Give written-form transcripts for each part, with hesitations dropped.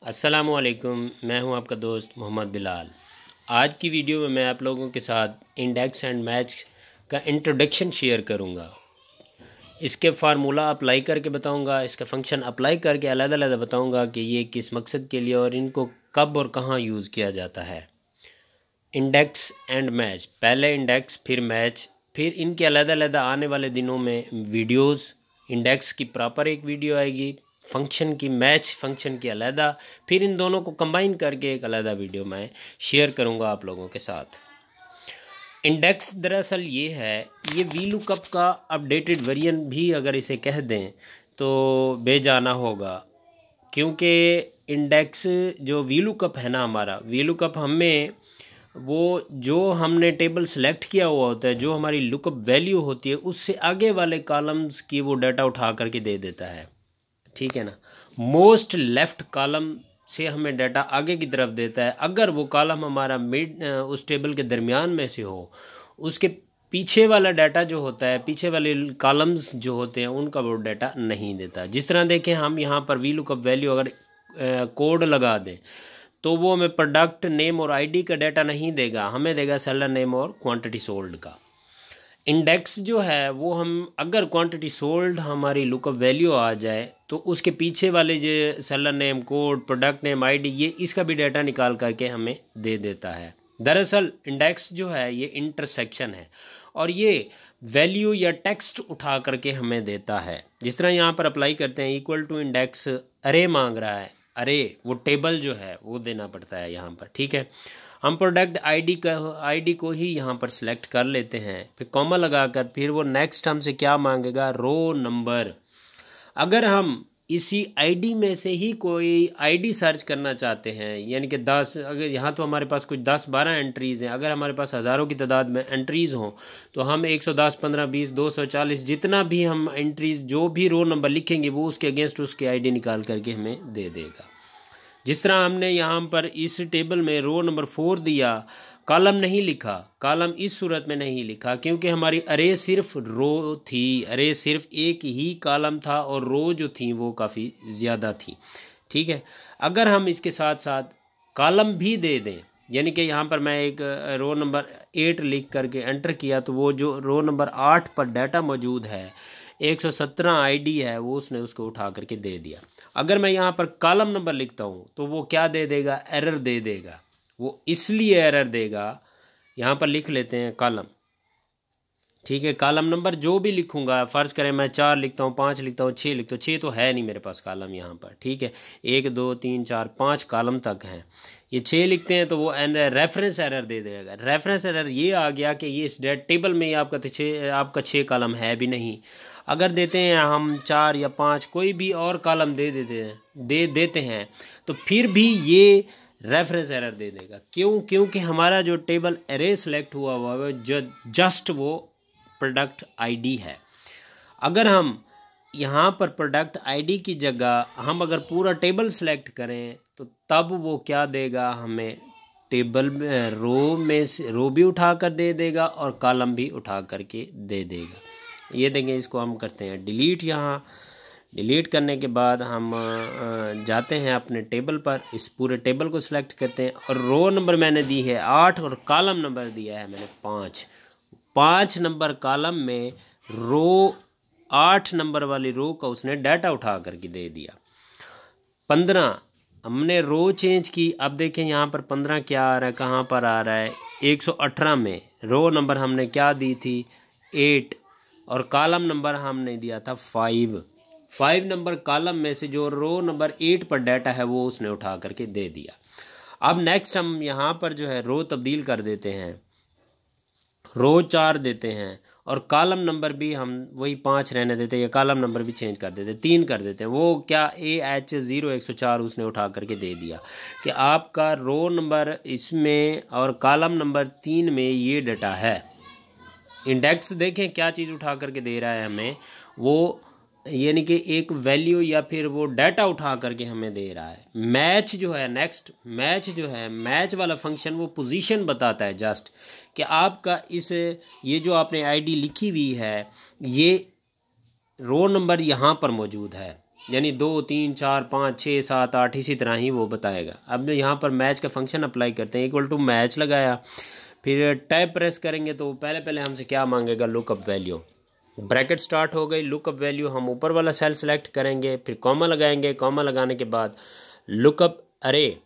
अस्सलामुअलैकुम, मैं हूं आपका दोस्त मोहम्मद बिलाल। आज की वीडियो में मैं आप लोगों के साथ इंडेक्स एंड मैच का इंट्रोडक्शन शेयर करूंगा। इसके फार्मूला अप्लाई करके बताऊंगा, इसका फंक्शन अप्लाई करके अलग-अलग बताऊंगा कि ये किस मकसद के लिए और इनको कब और कहां यूज़ किया जाता है। इंडेक्स एंड मैच, पहले इंडेक्स फिर मैच, फिर इनके अलग-अलग आने वाले दिनों में वीडियोस। इंडेक्स की प्रॉपर एक वीडियो आएगी, फंक्शन की, मैच फंक्शन की अलहदा, फिर इन दोनों को कंबाइन करके एक अलहदा वीडियो मैं शेयर करूंगा आप लोगों के साथ। इंडेक्स दरअसल ये है, ये वीलुकअप का अपडेटेड वेरिएंट भी अगर इसे कह दें तो बेजाना होगा, क्योंकि इंडेक्स जो वीलुकअप है ना, हमारा वीलुकअप हमें वो जो हमने टेबल सेलेक्ट किया हुआ होता है, जो हमारी लुकअप वैल्यू होती है, उससे आगे वाले कॉलम्स की वो डाटा उठा करके दे देता है। ठीक है ना। मोस्ट लेफ्ट कॉलम से हमें डाटा आगे की तरफ देता है। अगर वो कॉलम हमारा मिड उस टेबल के दरमियान में से हो, उसके पीछे वाला डाटा जो होता है, पीछे वाले कॉलम्स जो होते हैं, उनका वो डाटा नहीं देता। जिस तरह देखें, हम यहाँ पर वी लुकअप वैल्यू अगर कोड लगा दें तो वो हमें प्रोडक्ट नेम और आईडी का डाटा नहीं देगा, हमें देगा सेलर नेम और क्वांटिटी सोल्ड का। इंडेक्स जो है वो हम अगर क्वांटिटी सोल्ड हमारी लुकअप वैल्यू आ जाए तो उसके पीछे वाले जो seller name, code, product name, ID, ये इसका भी डाटा निकाल करके हमें दे देता है। दरअसल इंडेक्स जो है ये इंटरसेक्शन है और ये वैल्यू या टेक्स्ट उठा करके हमें देता है। जिस तरह यहाँ पर अप्लाई करते हैं, इक्वल टू इंडेक्स अरे मांग रहा है, अरे वो टेबल जो है वो देना पड़ता है यहाँ पर। ठीक है, हम प्रोडक्ट आईडी को ही यहाँ पर सिलेक्ट कर लेते हैं, फिर कॉमा लगाकर फिर वो नेक्स्ट हमसे क्या मांगेगा, रो नंबर। अगर हम इसी आईडी में से ही कोई आईडी सर्च करना चाहते हैं, यानी कि 10, अगर यहाँ तो हमारे पास कुछ 10-12 एंट्रीज़ हैं, अगर हमारे पास हज़ारों की तादाद में एंट्रीज़ हों तो हम 110, 15, 20, 240 जितना भी हम एंट्रीज़ जो भी रो नंबर लिखेंगे वो उसके अगेंस्ट उसकी आईडी निकाल करके हमें दे देगा। जिस तरह हमने यहाँ पर इस टेबल में रो नंबर 4 दिया, कॉलम नहीं लिखा, कॉलम इस सूरत में नहीं लिखा क्योंकि हमारी अरे सिर्फ रो थी, अरे सिर्फ एक ही कॉलम था और रो जो थी वो काफ़ी ज़्यादा थी। ठीक है, अगर हम इसके साथ साथ कॉलम भी दे दें, यानी कि यहाँ पर मैं एक रो नंबर 8 लिख करके एंटर किया तो वो जो रो नंबर 8 पर डाटा मौजूद है, 117 आईडी है, वो उसने उसको उठा करके दे दिया। अगर मैं यहाँ पर कॉलम नंबर लिखता हूँ तो वो क्या दे देगा, एरर दे देगा। वो इसलिए एरर देगा, यहाँ पर लिख लेते हैं कॉलम। ठीक है, कॉलम नंबर जो भी लिखूंगा, फ़र्ज़ करें मैं 4 लिखता हूँ, 5 लिखता हूँ, 6 लिखता हूँ, 6 तो है नहीं मेरे पास कॉलम यहाँ पर। ठीक है, 1 2 3 4 5 कॉलम तक हैं, ये 6 लिखते हैं तो वो रेफरेंस एरर दे देगा। रेफरेंस एरर ये आ गया कि ये इस टेबल में आपका 6 कॉलम है भी नहीं। अगर देते हैं हम 4 या 5 कोई भी और कॉलम दे देते हैं तो फिर भी ये रेफरेंस एरर दे देगा। क्यों? क्योंकि हमारा जो टेबल एरे सेलेक्ट हुआ है जो जस्ट वो प्रोडक्ट आईडी है। अगर हम यहाँ पर प्रोडक्ट आईडी की जगह हम अगर पूरा टेबल सेलेक्ट करें तो तब वो क्या देगा, हमें टेबल में में से रो भी उठा कर दे देगा और कॉलम भी उठा करके दे देगा। ये देंगे, इसको हम करते हैं डिलीट। यहाँ डिलीट करने के बाद हम जाते हैं अपने टेबल पर, इस पूरे टेबल को सिलेक्ट करते हैं और रो नंबर मैंने दी है 8 और कॉलम नंबर दिया है मैंने 5 नंबर कॉलम में रो 8 नंबर वाली रो का उसने डाटा उठा करके दे दिया। 15 हमने रो चेंज की, अब देखें यहाँ पर 15 क्या आ रहा है, कहाँ पर आ रहा है, 118 में रो नंबर हमने क्या दी थी, 8, और कॉलम नंबर हमने दिया था 5 नंबर कॉलम में से जो रो नंबर 8 पर डाटा है वो उसने उठा करके दे दिया। अब नेक्स्ट हम यहाँ पर जो है रो तब्दील कर देते हैं, रो 4 देते हैं और कॉलम नंबर भी हम वही 5 रहने देते हैं, या कॉलम नंबर भी चेंज कर देते हैं, 3 कर देते हैं। वो क्या AH0104 उसने उठा करके दे दिया कि आपका रो नंबर इसमें और कॉलम नंबर 3 में ये डाटा है। इंडेक्स देखें क्या चीज़ उठा करके दे रहा है हमें, वो यानी कि एक वैल्यू या फिर वो डाटा उठा करके हमें दे रहा है। मैच जो है, नेक्स्ट मैच जो है, मैच वाला फंक्शन वो पोजीशन बताता है जस्ट कि आपका ये जो आपने आईडी लिखी हुई है, ये रो नंबर यहाँ पर मौजूद है, यानी 2 3 4 5 6 7 8 इसी तरह ही वो बताएगा। अब यहाँ पर मैच का फंक्शन अप्लाई करते हैं, इक्वल टू मैच लगाया, फिर टैब प्रेस करेंगे तो पहले हमसे क्या मांगेगा, लुकअप वैल्यू। ब्रैकेट स्टार्ट हो गई, लुकअप वैल्यू हम ऊपर वाला सेल सेलेक्ट करेंगे, फिर कॉमा लगाएंगे, कॉमा लगाने के बाद लुकअप अरे।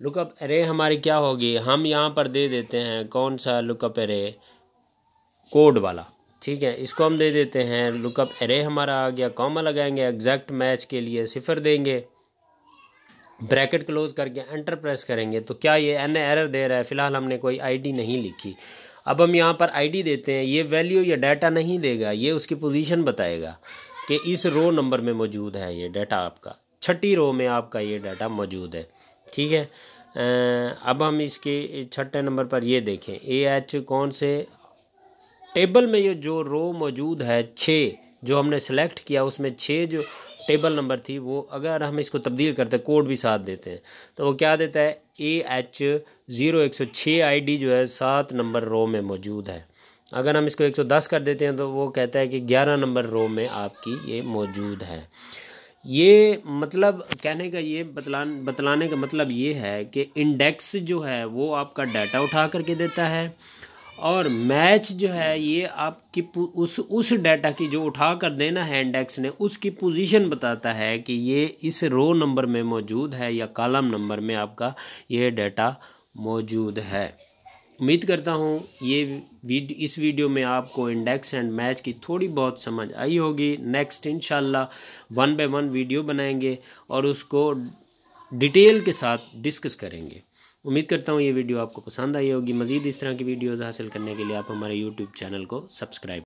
लुकअप अरे हमारी क्या होगी, हम यहाँ पर दे देते हैं कौन सा लुकअप अरे, कोड वाला, ठीक है, इसको हम दे देते हैं लुकअप अरे हमारा आ गया। कॉमा लगाएंगे, एग्जैक्ट मैच के लिए 0 देंगे, ब्रैकेट क्लोज करके एंटर प्रेस करेंगे तो क्या ये एन एरर दे रहा है, फ़िलहाल हमने कोई आईडी नहीं लिखी। अब हम यहाँ पर आईडी देते हैं, ये वैल्यू या डाटा नहीं देगा, ये उसकी पोजीशन बताएगा कि इस रो नंबर में मौजूद है ये डाटा, आपका 6ठी रो में आपका ये डाटा मौजूद है, ठीक है। अब हम इसके 6ठे नंबर पर ये देखें, AH कौन से टेबल में ये जो रो मौजूद है 6 जो हमने सेलेक्ट किया, उसमें 6 जो टेबल नंबर थी वो, अगर हम इसको तब्दील करते हैं, कोड भी साथ देते हैं, तो वो क्या देता है, AH 0106 ID जो है 7 नंबर रो में मौजूद है। अगर हम इसको 110 कर देते हैं तो वो कहता है कि 11 नंबर रो में आपकी ये मौजूद है। ये मतलब कहने का ये बतलाने का मतलब ये है कि इंडेक्स जो है वो आपका डाटा उठा करके देता है, और मैच जो है ये आपकी उस डाटा की जो उठा कर देना है इंडेक्स ने, उसकी पोजीशन बताता है कि ये इस रो नंबर में मौजूद है या कॉलम नंबर में आपका ये डाटा मौजूद है। उम्मीद करता हूँ इस वीडियो में आपको इंडेक्स एंड मैच की थोड़ी बहुत समझ आई होगी। नेक्स्ट इंशाल्लाह 1 बाय 1 वीडियो बनाएंगे और उसको डिटेल के साथ डिस्कस करेंगे। उम्मीद करता हूँ ये वीडियो आपको पसंद आई होगी। मज़ीद इस तरह की वीडियोज़ हासिल करने के लिए आप हमारे YouTube चैनल को सब्सक्राइब